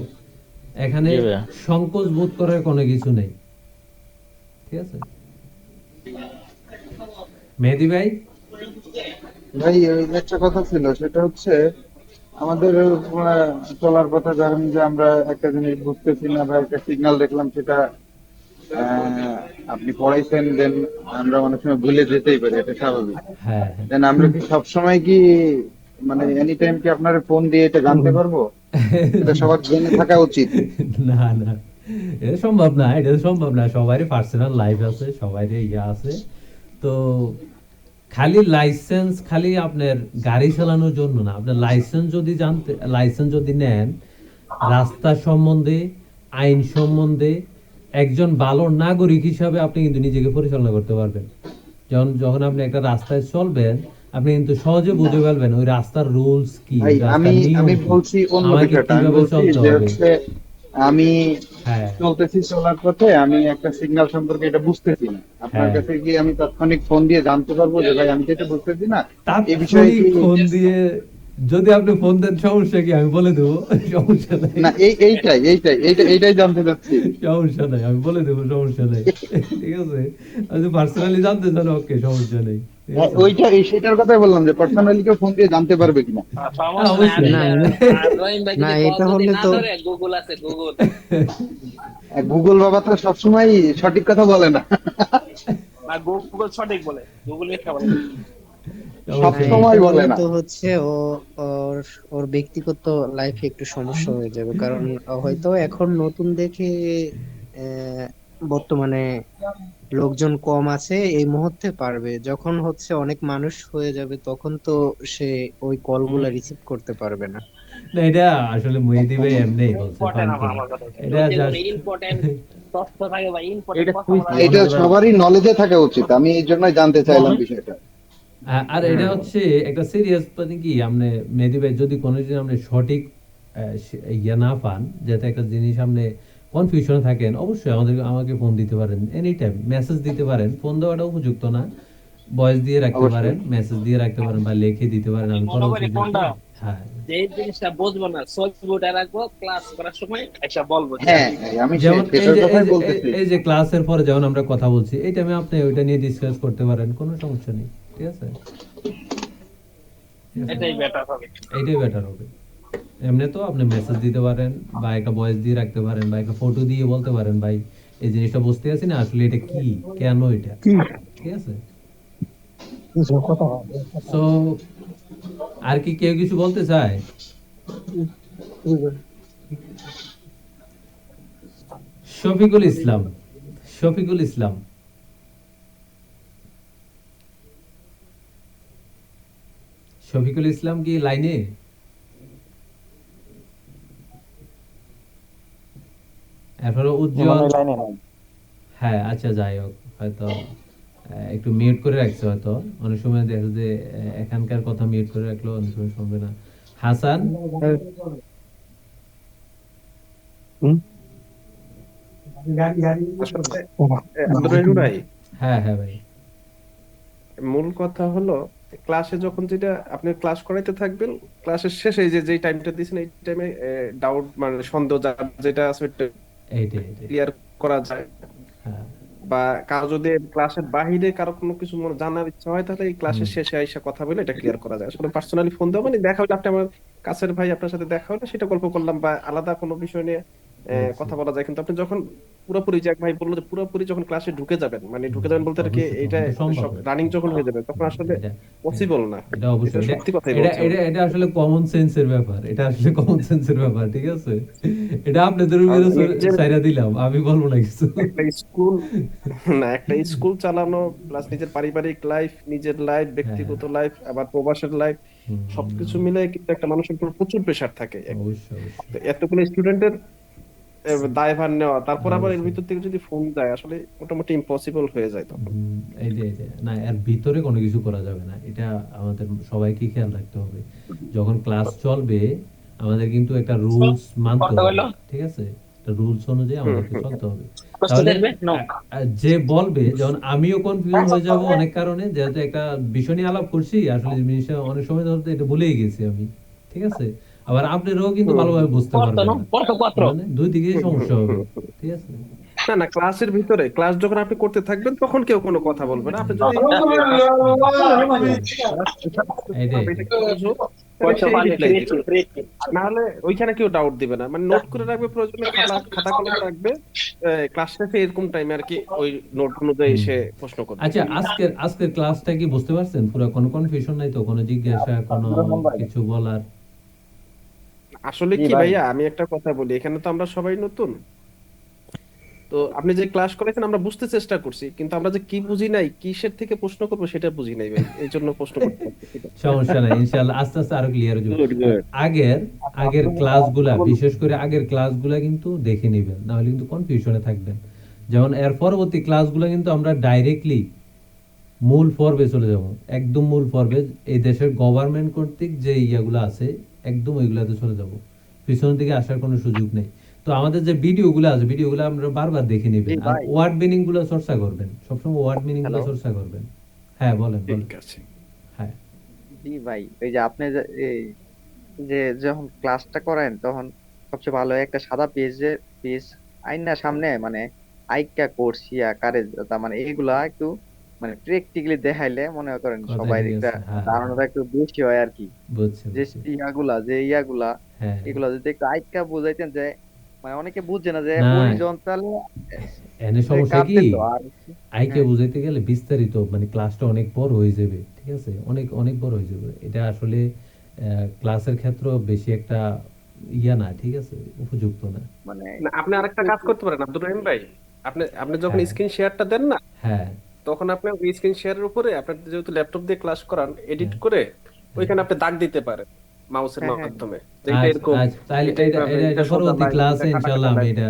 এখানে জি ভাইয়া। সংকোচ বোধ করার কোনো কিছু নেই, ঠিক আছে। মেহেদি ভাই, ভাই ওই যে একটা কথা ছিল, সেটা হচ্ছে আমাদের চলার পথে ধরেন যে আমরা একটা জিনিস বুঝতেছি না বা একটা সিগন্যাল দেখলাম, সেটা আপনি পড়াইছেন, দেন আমরা অনেক সময় ভুলে যেতেই পারি, এটা স্বাভাবিক। হ্যাঁ দেন আমরা কি সবসময় কি মানে এনি টাইম কি আপনার ফোন দিয়ে এটা জানতে পারবো? এটা সবার জেনে থাকা উচিত। না না, এটা সম্ভব না, এটা সম্ভব না, সবারই পার্সোনাল লাইফ আছে, সবারই ইয়ে আছে। তো খালি লাইসেন্স খালি আপনার গাড়ি চালানোর জন্য না, আপনার লাইসেন্স যদি নেন রাস্তা সম্বন্ধে, আইন সম্বন্ধে, একজন ভালো নাগরিক হিসাবে আপনি কিন্তু নিজেকে পরিচালনা করতে পারবেন। যখন আপনি একটা রাস্তায় চলবেন আপনি কিন্তু সহজে বুঝে ফেলবেন ওই রাস্তার রুলস কি, ভাই রাস্তার নিয়ম আমি কি, বলছি অন্য আমাকে বিষয়টা, আমি কিভাবে বলছি চলতে যে হবে। হচ্ছে আমি হ্যাঁ চলতেছি, চলার পথে আমি একটা সিগন্যাল সম্পর্কে এটা বুঝতেছি না, আপনার হ্যাঁ, কাছে কি আমি তাৎক্ষণিক ফোন দিয়ে জানতে পারবো যে ভাই আমি তো এটা বুঝতেছি না, এই বিষয়ে তাৎক্ষণিক কি? ফোন দিয়ে যদি আপনি ফোন দেন সমস্যা কি, আমি বলে দেবো, সমস্যা নাই। না এইটাই জানতে চাচ্ছি। সমস্যা নাই, আমি বলে দেবো, সমস্যা নাই। ঠিক আছে, আমি পার্সোনালি জানতে চান, ওকে, সমস্যা নেই। ঠিক আছে? সেটার কথাই বললাম যে পার্সোনালি কেউ ফোন দিয়ে জানতে পারবে কিনা। হ্যাঁ, অবশ্যই। না না এটা হলে তো গুগল বাবা তো সবসময় সঠিক কথা বলে না, সব অবশ্যই। সময় এটা বলে হলে না। তো হচ্ছে ওর ওর ব্যক্তিগত লাইফে একটু সমস্যা হয়ে যাবে, কারণ হয়তো এখন নতুন দেখে আহ, বর্তমানে লোকজন কম আছে এই মুহূর্তে পারবে, যখন হচ্ছে অনেক মানুষ হয়ে যাবে তখন তো সে ওই কলগুলা রিসিভ করতে পারবে না। না, এটা আসলে মেহেদী ভাই এমনি বলছে, ফান করে। এটা জাস্ট এটা খুবই এটা সবারই নলেজে থাকা উচিত, আমি এই জন্যই জানতে চাইলাম বিষয়টা। আর এটা হচ্ছে একটা সিরিয়াস, মানে কি, আপনি মেহেদী ভাই যদি কোনোদিন আপনি সঠিক ইয়া না পান, যাতে একটা জিনিস আপনি কনফিউশন থাকেন, অবশ্যই আমাকে ফোন দিতে পারেন, এনি টাইম মেসেজ দিতে পারেন। ফোন দেওয়াটা উপযুক্ত না, ভয়েস দিয়ে রাখতে অবশ্যই। পারেন, মেসেজ দিয়ে রাখতে পারেন, বা লিখে দিতে পারেন, আমি পরবর্তীতে। হ্যাঁ, হ্যাঁ, আমি যেমন সেটার কথাই বলতেছি। এই যে ক্লাসের পরে যখন আমরা কথা বলছি, এই টাইমে আপনি ওইটা নিয়ে ডিসকাস করতে পারেন, কোনো সমস্যা নেই। ঠিক আছে, এটাই বেটার হবে। এমনি তো আপনি মেসেজ দিতে পারেন, বা একটা ভয়েস দিয়ে রাখতে পারেন, বা একটা ফটো দিয়ে বলতে পারেন, ভাই এই জিনিসটা বুঝতে আছি না, আসলে এটা কি, কেন এটা। ঠিক আছে, সো আর কি কেউ কিছু বলতে চায়? শফিকুল ইসলাম, শফিকুল ইসলাম, শফিকুল ইসলাম কি লাইনে? এরপরে উজ্জ্বল। হ্যাঁ, আচ্ছা, যাই হোক, হয়তো একটু মিউট করে রাখছে, হয়তো অনেক সময় দেখা যায় এখানকার কথা মিউট করে রাখলো, অনেক সময় শুনবে না। হাসান, আসলে আব্দুর রহিম ভাই, হ্যাঁ হ্যাঁ ভাই, মূল কথা হলো ক্লাসে যখন যেটা আপনি ক্লাস করাইতে থাকবেন, ক্লাসের শেষে এই যে যেই টাইমটা দিয়েছেন এই টাইমে ডাউট মানে সন্দেহ যেটা আছে এইটাই এইটাই। ক্লিয়ার করা যায়। হ্যাঁ, বা কারো যদি ক্লাসের বাহিরে কারো কোনো কিছু জানার ইচ্ছা হয়, তাহলে এই ক্লাসের শেষে আইসা কথা বলে এটা ক্লিয়ার করা যায়। আসলে পার্সোনালি ফোন দেওয়া মানে দেখা হলে আপনি আমার কাছের ভাই, আপনার সাথে দেখা হলে সেটা গল্প করলাম, বা আলাদা কোনো বিষয় নিয়ে বুঝছি। কথা বলা যায়। কিন্তু আপনি যখন পুরোপুরি, যে এক ভাই বললো যে পুরোপুরি যখন ক্লাসে ঢুকে যাবেন, মানে ঢুকে যাবেন বলতে আর কি, অবশ্যই এটা তখন তো সম্ভব সব না। রানিং যখন হয়ে যাবে তখন আসলে এটা পসিবল না। এটা এটা অবশ্যই, এটা সত্যি কথাই এটা বলছি এটা আমি। এটা আসলে কমন সেন্সের ব্যাপার, এটা আসলে কমন সেন্সের ব্যাপার। ঠিক আছে, এটা আপনাদের উপরে নিজের ছাইড়া দিলাম, আমি বলবো না কিছু। একটা স্কুল না, একটা স্কুল চালানো প্লাস নিজের পারিবারিক লাইফ, নিজের লাইফ, হ্যাঁ, ব্যক্তিগত লাইফ, আবার প্রবাসের লাইফ, সবকিছু হুম, মিলে কিন্তু একটা মানুষের উপর প্রচুর প্রেসার থাকে। অবশ্যই তো অবশ্যই এতগুলো স্টুডেন্টের দায়ভার নেওয়া, তারপর আবার এর অবশ্যই। ভিতর থেকে যদি ফোন যায়, আসলে মোটামুটি ইম্পসিবল হয়ে যায় তখন। এইটাই না, এর ভিতরে কোনো কিছু করা যাবে না, এটা আমাদের সবাইকে খেয়াল রাখতে হবে। যখন ক্লাস চলবে, আমাদের কিন্তু একটা রুলস মানতে হবে। ঠিক আছে, একটা রুলস অনুযায়ী হুম আমাদেরকে হুম। চলতে হবে। তাহলে যে বলবে, যেমন আমিও কনফিউজ হয়ে যাব অনেক কারণে, যেহেতু একটা বিষয় নিয়ে আলাপ করছি, আসলে জিনিসটা অনেক সময় ধরতে এটা ভুলেই গেছি আমি। ঠিক আছে, আবার আপনারাও কিন্তু হুম ভালোভাবে বুঝতে পারবেন না, মানে দুই দিকেই হুম হুম সমস্যা হবে। হুম। ঠিক আছে, না না, ক্লাসের ভিতরে, ক্লাস যখন আপনি করতে থাকবেন তখন কেউ কোনো কথা বলবে না। আপনি যদি ক্লাস এইটাই এটা এইটাই। কি বুঝো, তাহলে সেই রিপ্লাই দিবে। না হলে ওইখানে কেউ ডাউট দিবে না, মানে নোট করে রাখবে, প্রয়োজনে খাতা কলম রাখবে, ক্লাস শেষে এরকম টাইমে আর কি ওই নোট অনুযায়ী হুম। এসে প্রশ্ন করবে। আচ্ছা, আজকের ক্লাসটা কি বুঝতে পারছেন? পুরো কোনো কনফিউশন নাই তো, কোনো জিজ্ঞাসা, কোনো কিছু বলার? আসলে কি ভাইয়া, আমি একটা কথা বলি, এখানে তো আমরা সবাই নতুন। তো আপনি যে ক্লাস করেছেন আমরা বুঝতে চেষ্টা করছি, কিন্তু আমরা যে কি বুঝি নাই, কিসের থেকে প্রশ্ন করবো সেটা বুঝি নাই ভাই, এই জন্য প্রশ্ন করতে পারছি। ঠিক আছে। সমস্যা নাই, ইনশাআল্লাহ আস্তে আস্তে আরো ক্লিয়ার হয়ে যাবে। গুড আর গুড। আগের আগের ক্লাসগুলা, বিশেষ করে আগের ক্লাসগুলা কিন্তু দেখে নিবেন, না হলে কিন্তু কনফিউশনে থাকবেন। যেমন এর পরবর্তী ক্লাসগুলা কিন্তু আমরা ডাইরেক্টলি মূল পর্বে চলে যাব, একদম মূল পর্বে। এই দেশের গভর্নমেন্ট কর্তৃক যে ইয়াগুলো আছে, একদম ওইগুলাতে চলে যাব, পিছনের দিকে আসার কোনো সুযোগ নেই। তো আমাদের যে ভিডিওগুলো আছে, ভিডিওগুলো আমরা বারবার দেখে নেবেন, আর ওয়ার্ড মিনিং গুলো চর্চা করবেন, সবসময় ওয়ার্ড মিনিং গুলো চর্চা করবেন। হ্যাঁ, বলেন ঠিক বলেন। আছে। হ্যাঁ, জি ভাই, ওই যে আপনি যে এই যে যখন ক্লাসটা করেন তখন সবচেয়ে ভালো হয় একটা সাদা পেজ আইনার সামনে মানে আইকা করছি আকারে তার মানে এগুলা একটু মানে প্র্যাকটিক্যালি দেখাইলে মনে করেন কথা সবাই ঠিক একটা আছে, হ্যাঁ ধারণাটা একটু বেশি হয় আর কি। বুঝছি যে বুঝছি। ইয়াগুলা হ্যাঁ এগুলা যদি একটু আইকা বুঝাইতেন যে মানে অনেকে বুঝছে না যে না, হরিজন্টাল এনে যে সমস্যা কি, কাটবে তো আর আইকে হ্যাঁ বুঝাইতে গেলে বিস্তারিত মানে ক্লাসটা অনেক বড় হয়ে যাবে, ঠিক আছে, অনেক অনেক বড় হয়ে যাবে। এটা আসলে ক্লাসের ক্ষেত্রে বেশি একটা ইয়া না, ঠিক আছে, উপযুক্ত না। মানে না, আপনি আরেকটা কাজ করতে পারেন আব্দুর রহিম ভাই। আপনি আপনি যখন হ্যাঁ স্ক্রিন শেয়ারটা দেন না, হ্যাঁ তখন আপনি ওই স্ক্রিন শেয়ারের উপরে আপনার যেহেতু ল্যাপটপ দিয়ে ক্লাস করান, এডিট হ্যাঁ করে হ্যাঁ। ওইখানে আপনি দাগ দিতে পারেন মাউসের হ্যাঁ হ্যাঁ মাধ্যমে, যে এটা আচ্ছা এরকম, আচ্ছা, তাহলে এটা এটা এইভাবে, এটা এটা এটা সোজা পরবর্তী লাইন, এটা ক্লাসে কাটা কাটা ইনশাল্লাহ আমি লাইন। এটা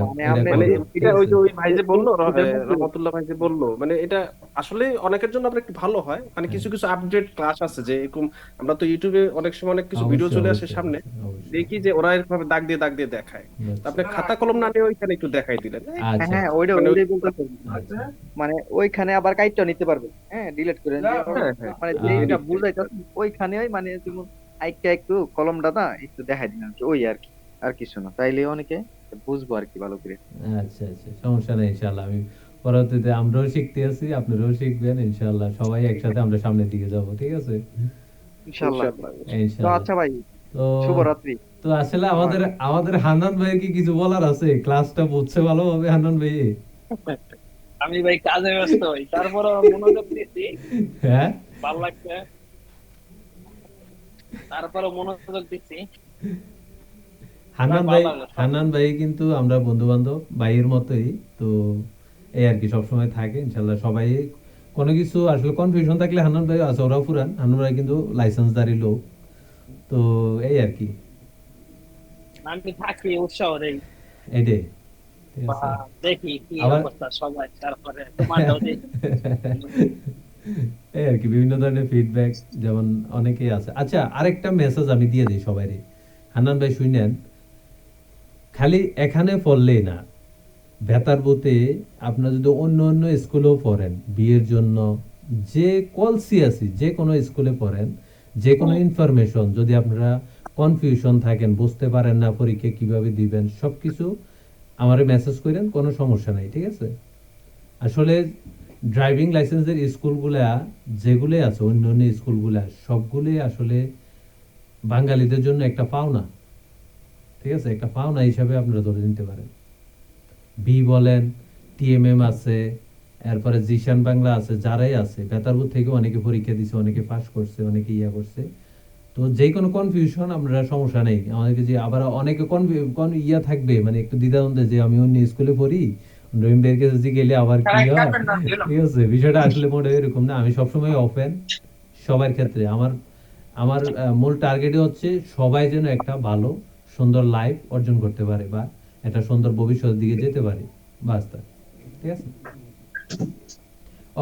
মানে এটা আপনি মানে করব, ঠিক এটা ওই আছে। যে ওই ভাই যে বললো এটার মধ্যে রহমতুল্লাহ ভাই যে বললো, মানে এটা আসলে অনেকের জন্য আপনার একটু ভালো হয়। মানে হ্যাঁ কিছু কিছু আপডেট ক্লাস আছে যে এরকম, আমরা তো ইউটিউবে অনেক সময় অনেক কিছু ভিডিও অবশ্যই চলে আসে অবশ্যই সামনে, অবশ্যই অবশ্যই। দেখি যে ওরা এরকম দাগ দিয়ে দেখায়। তো আচ্ছা আপনি খাতা কলম না নিয়ে ওইখানে একটু দেখাই দিলেন, হ্যাঁ আচ্ছা হ্যাঁ ওইটা মানে ওইটাই বলতেছে আচ্ছা মানে ওইখানে আবার কাইটটা নিতে পারবে হ্যাঁ ডিলিট করে হ্যাঁ হ্যাঁ মানে যেটা আচ্ছা বুঝাইতেছে ওইখানেই মানে যেমন আইকা একটু কলমটা না একটু দেখাই দিলাম ওই আর কি আর কিছু না তাইলে অনেকে বুঝবো আর কি ভালো করে। আচ্ছা আচ্ছা, সমস্যা নেই, ইনশাল্লাহ আমি পরবর্তীতে আমরাও শিখতে আছি, আপনারাও শিখবেন, ইনশাল্লাহ সবাই একসাথে আমরা সামনের দিকে যাব, ঠিক আছে, ইনশাল্লাহ। ইনশাআল্লাহ। তো ইনশাল্লাহ। আচ্ছা ভাই তো শুভরাত্রি। তো আসলে আমাদের আমাদের হান্নান ভাই কি কিছু বলার আছে? ক্লাসটা বুঝছে ভালোভাবে হান্নান ভাই? আমি ভাই কাজে ব্যস্ত ভাই, তারপরে মনোযোগ দিচ্ছি, হ্যাঁ ভালো লাগছে, তারপরে মনোযোগ দিচ্ছি, হান্নান ভালো ভাই, লাগলো সব। হান্নান ভাই কিন্তু আমরা বন্ধু বান্ধব ভাইয়ের মতোই, তো এই আর কি সবসময় থাকে, ইনশাল্লাহ সবাই কোনো কিছু আসলে কনফিউশন থাকলে হান্নান ভাই আছে, ওরাও পুরান, হান্নান ভাই কিন্তু লাইসেন্সদারি লোক, তো এই আর কি, আমি থাকি উৎসাহ দেই এটাই, ঠিক বা আছে। দেখি কি আবার অবস্থা সবাই, তারপরে তোমারটাও দেখি। এই আর কি বিভিন্ন ধরনের ফিডব্যাক যেমন অনেকেই আছে। আচ্ছা, আরেকটা মেসেজ আমি দিয়ে দিই সবাইরে, হান্নান ভাই শুনেন, খালি এখানে পড়লেই না, বেতারবুতে আপনারা যদি অন্য অন্য স্কুলেও পড়েন, বিয়ের জন্য যে কলসিয়াসি যে কোনো স্কুলে পড়েন, যে কোনো ইনফরমেশন যদি আপনারা কনফিউশন থাকেন, বুঝতে পারেন না পরীক্ষা কিভাবে দিবেন, সবকিছু আমারে মেসেজ করেন, কোনো সমস্যা নাই, ঠিক আছে। আসলে ড্রাইভিং লাইসেন্সের স্কুলগুলা যেগুলো আছে, অন্য অন্য স্কুলগুলা সবগুলোই আসলে বাঙালিদের জন্য একটা পাওনা, ঠিক আছে, একটা পাওনা হিসাবে আপনারা ধরে নিতে পারেন। বি বলেন, টিএমএম আছে, এরপরে জিশান বাংলা আছে, যারাই আছে বেতারপুর থেকে অনেকে পরীক্ষা দিছে, অনেকে পাস করছে, অনেকে ইয়া করছে, তো যে কোনো কনফিউশন আমরা সমস্যা নেই আমাদেরকে, যে আবার অনেকে ইয়া থাকবে মানে একটু দ্বিধাদ্বন্দ্বে যে আমি অন্য স্কুলে পড়ি, রহিম ভাইয়ের কাছে গেলে আবার কি হয়, ঠিক আছে, বিষয়টা আসলে মোটে এরকম না। আমি সবসময় ওপেন সবার ক্ষেত্রে, আমার আমার মূল টার্গেটই হচ্ছে সবাই যেন একটা ভালো সুন্দর লাইফ অর্জন করতে পারে বা একটা সুন্দর ভবিষ্যতের দিকে যেতে পারে, বাস তা, ঠিক আছে।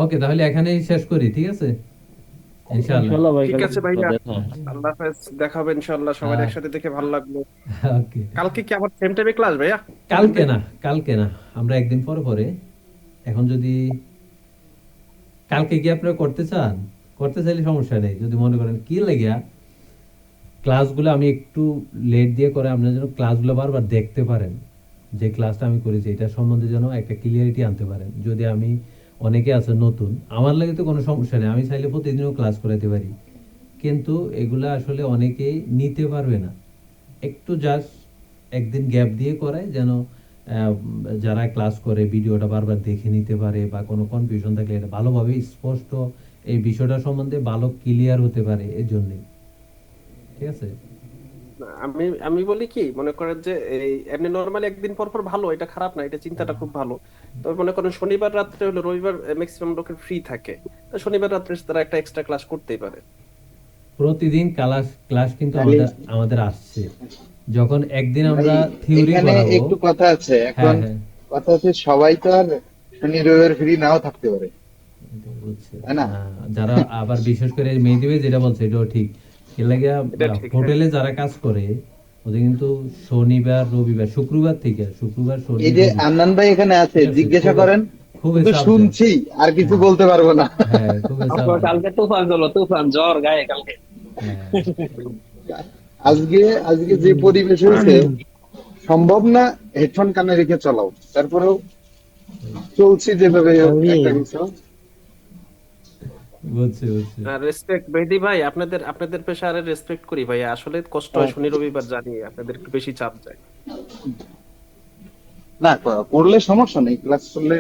ওকে, তাহলে এখানেই শেষ করি, ঠিক আছে, ইনশাআল্লাহ। ইনশাল্লাহ ভাই, ঠিক কালকে আছে ভাইয়া, দেখা হবে। আল্লাহ হাফেজ, দেখা হবে ইনশাআল্লাহ, সবাই হ্যাঁ। একসাথে দেখে ভালো লাগলো। ওকে, কালকে কি আবার সেম টাইমে ক্লাস ভাইয়া? কালকে না, আমরা একদিন পরে পরে, এখন যদি কালকে কি আপনারা করতে চান, করতে চাইলে সমস্যা নেই, যদি মনে করেন কি লাগিয়া ক্লাসগুলো আমি একটু লেট দিয়ে করে আপনারা যেন ক্লাসগুলো বারবার দেখতে পারেন, যে ক্লাসটা আমি করেছি এটা সম্বন্ধে যেন একটা ক্লিয়ারিটি আনতে পারেন। যদি আমি, অনেকে আছে নতুন, আমার লাগে তো কোনো সমস্যা নেই, আমি চাইলে প্রতিদিনও ক্লাস করাতে পারি, কিন্তু এগুলা আসলে অনেকেই নিতে পারবে না, একটু জাস্ট একদিন গ্যাপ দিয়ে করায় যেন যারা ক্লাস করে ভিডিওটা বারবার দেখে নিতে পারে, বা কোনো কনফিউশন থাকলে এটা ভালোভাবে স্পষ্ট এই বিষয়টা সম্বন্ধে ভালো ক্লিয়ার হতে পারে, এর জন্যই, ঠিক আছে। আমি আমি বলি কি, মনে করেন যে এই এমনি নরমালি একদিন পর পর ভালো, এটা খারাপ না, এটা চিন্তাটা খুব ভালো। তবে মনে করেন শনিবার রাত্রে হলে, রবিবার ম্যাক্সিমাম লোকের ফ্রি থাকে, তো শনিবার রাত্রে তারা একটা এক্সট্রা ক্লাস করতেই পারে। প্রতিদিন ক্লাস ক্লাস কিন্তু তাহলে আমাদের আসছে, যখন একদিন আমরা ভাই, থিওরি এখানে করাবো। একটু কথা আছে হ্যাঁ এখন। হ্যাঁ, কথা হচ্ছে সবাই তো আর শনি রবিবার ফ্রি নাও থাকতে পারে, এটা বুঝছি। তাই না? যারা আবার বিশেষ করে মেহেদী ভাই যেটা বলছে এটাও ঠিক, এর লাগে এটা ঠিক, হ্যাঁ। হোটেলে যারা কাজ করে ওদের কিন্তু শনিবার রবিবার শুক্রবার থেকে শুক্রবার শনি এই যে রবি, আন্নান ভাই এখানে আছে, ঠিক আছে, জিজ্ঞাসা করেন, খুবই শুধু চাপ দেয়। শুনছি আর কিছু বলতে পারবো না। হ্যাঁ খুবই চাপ তারপর দেয়। কালকে তুফান চলো, তুফান জ্বর গায়ে কালকে। হ্যাঁ, আজকে আজকে যে পরিবেশ হয়েছে, সম্ভব না হেডফোন কানে রেখে চালাও, তারপরেও চলছি যেভাবে হোক আমি একটা কিছু। বুঝছি বুঝছি। রেসপেক্ট মেহেদী ভাই, আপনাদের আপনাদের পেশারে রেসপেক্ট করি ভাই, আসলে কষ্ট হয়, শনি রবিবার জানি আপনাদের একটু বেশি চাপ যায়। না, করলে সমস্যা নেই, ক্লাস করলে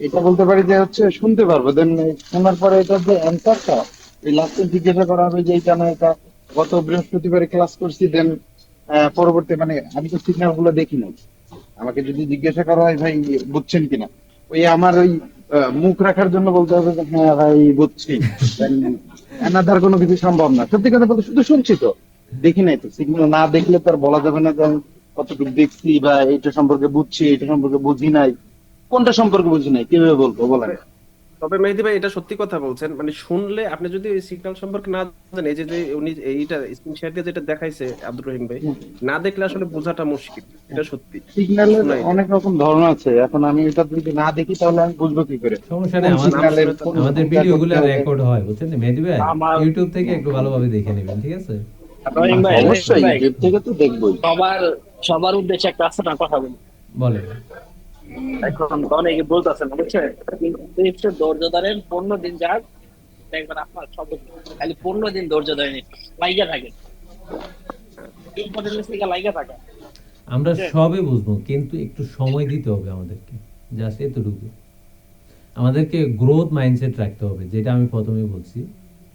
এটা বলতে পারি যে হচ্ছে শুনতে পারবো, দেন শোনার পরে এটার যে অ্যান্সারটা এই লাস্টে জিজ্ঞাসা করা হবে যে এটা না এটা। গত বৃহস্পতিবারে ক্লাস করছি, দেন পরবর্তী মানে আমি তো সিগন্যাল গুলো দেখি না। আমাকে যদি জিজ্ঞাসা করা হয় ভাই বুঝছেন কিনা, ওই আমার ওই মুখ রাখার জন্য বলতে হবে যে হ্যাঁ ভাই বুঝছি, এনাদার কোনো কিছু সম্ভব না। সত্যি কথা বলতে শুধু শুনছি তো, দেখি নাই তো। সিগন্যাল না দেখলে তো আর বলা যাবে না যে আমি কতটুকু দেখছি বা এইটা সম্পর্কে বুঝছি, এটা সম্পর্কে বুঝি নাই। কোনটা সম্পর্কে বুঝি নাই কিভাবে বলবো বলেন? তবে মেহেদী ভাই এটা সত্যি কথা বলছেন, মানে শুনলে আপনি যদি এই সিগন্যাল সম্পর্কে না জানেন, এই যে যে উনি এইটা স্ক্রিনশট দিয়ে যেটা দেখাইছে আব্দুর রহিম ভাই, না দেখলে আসলে বোঝাটা মুশকিল, এটা সত্যি। সিগন্যালের শোনাই যায়। অনেক রকম ধরন আছে, এখন আমি এটা যদি না দেখি তাহলে আমি বুঝবো কি করে সমস্যা কোন নেই, নাম সিগন্যালের শুনে তো কোন আমাদের কোনটা ভিডিওগুলো করতে হবে। রেকর্ড হয় বুঝছেন মেহেদী ভাই, আমার ইউটিউব থেকে একটু ভালোভাবে দেখে নেবেন, ঠিক আছে? রহিম ভাই, রহিম অবশ্যই ভাই, ইউটিউব থেকে তো দেখবোই। সবার সবার উদ্দেশ্যে একটা আছে না কথা বলি। বলে এখন তো অনেকে বলতেছে না, বুঝছেন? কিন্তু একটু ধৈর্য ধরেন, 15 দিন যাক, দেখবেন আপনার সব খালি 15 দিন ধৈর্য ধরেন, লাইগা থাকে, ইম্পর্টেন্ট থেকে লাইগা থাকে। আমরা বুঝছেন? সবে বুঝবো, কিন্তু একটু সময় দিতে হবে আমাদেরকে, জাস্ট এতটুকু। আমাদেরকে গ্রোথ মাইন্ডসেট রাখতে হবে, যেটা আমি প্রথমে বলছি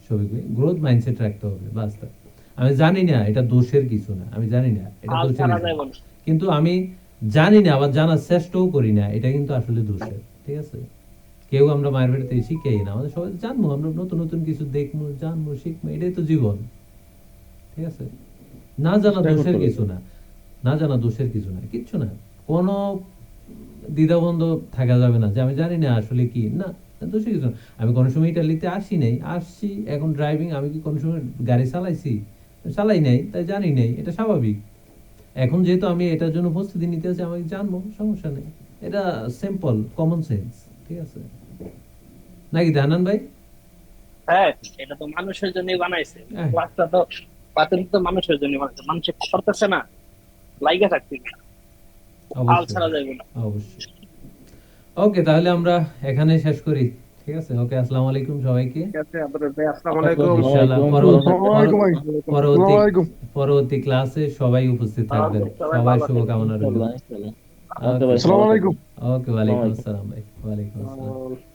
সবিক ভাই, গ্রোথ মাইন্ডসেট রাখতে হবে বাস্তব। আমি জানি না এটা দোষের কিছু না, আমি জানি না এটা হাল দোষের ছাড়া কিছু যায় না। বলে। কিন্তু আমি জানি না, আবার জানার চেষ্টাও করি না, এটা কিন্তু আসলে দোষের, ঠিক আছে? কেউ আমরা মায়ের বাড়িতে শিখেই না, আমাদের সবাই জানবো, আমরা নতুন নতুন কিছু দেখবো, জানবো, শিখবো, এটাই তো জীবন, ঠিক আছে? না জানা দোষের কিছু না, না জানা দোষের কিছু না, কিচ্ছু না। কোনো দ্বিধাবন্ধ থাকা যাবে না যে আমি জানি না আসলে কি, না দোষের কিছু না। আমি কোনো সময় ইটালিতে আসি নাই, আসছি এখন ড্রাইভিং, আমি কি কোনো সময় গাড়ি চালাইছি? চালাই নাই, তাই জানি নাই, এটা স্বাভাবিক। এখন যেহেতু আমি এটার জন্য প্রস্তুতি নিতে আছি, আমাকে জানবো, সমস্যা নেই। এটা সিম্পল কমন সেন্স, ঠিক আছে? নাকি জানান ভাই? হ্যাঁ, এটা তো মানুষের জন্যই বানাইছে, হ্যাঁ। ক্লাসটা তো প্রাথমিক তো মানুষের জন্য বানাইছে, মানুষ করতেছে না, লাইগা থাকতে, হাল ছাড়া অবশ্যই যাবে না। অবশ্যই। ওকে, তাহলে আমরা এখানে শেষ করি, ঠিক আছে? ওকে, আসসালামু আলাইকুম সবাইকে। ঠিক আছে আব্দুর ভাই, আসসালামু আলাইকুম। ইনশাআল্লাহ আসসালামু ভাই। পরবর্তী আসসালামু আলাইকুম। পরবর্তী ক্লাসে সবাই উপস্থিত থাকবেন, সবাই সবাই ভালো শুভকামনা রইল। ইনশাআল্লাহ, ইনশাআল্লাহ। ওকে ভাই, ওকে আসসালামু ভালো আলাইকুম। থাকবেন। ওকে, ওয়ালাইকুম আসসালাম ভাই, ওয়ালাইকুম আসসালাম। আহ,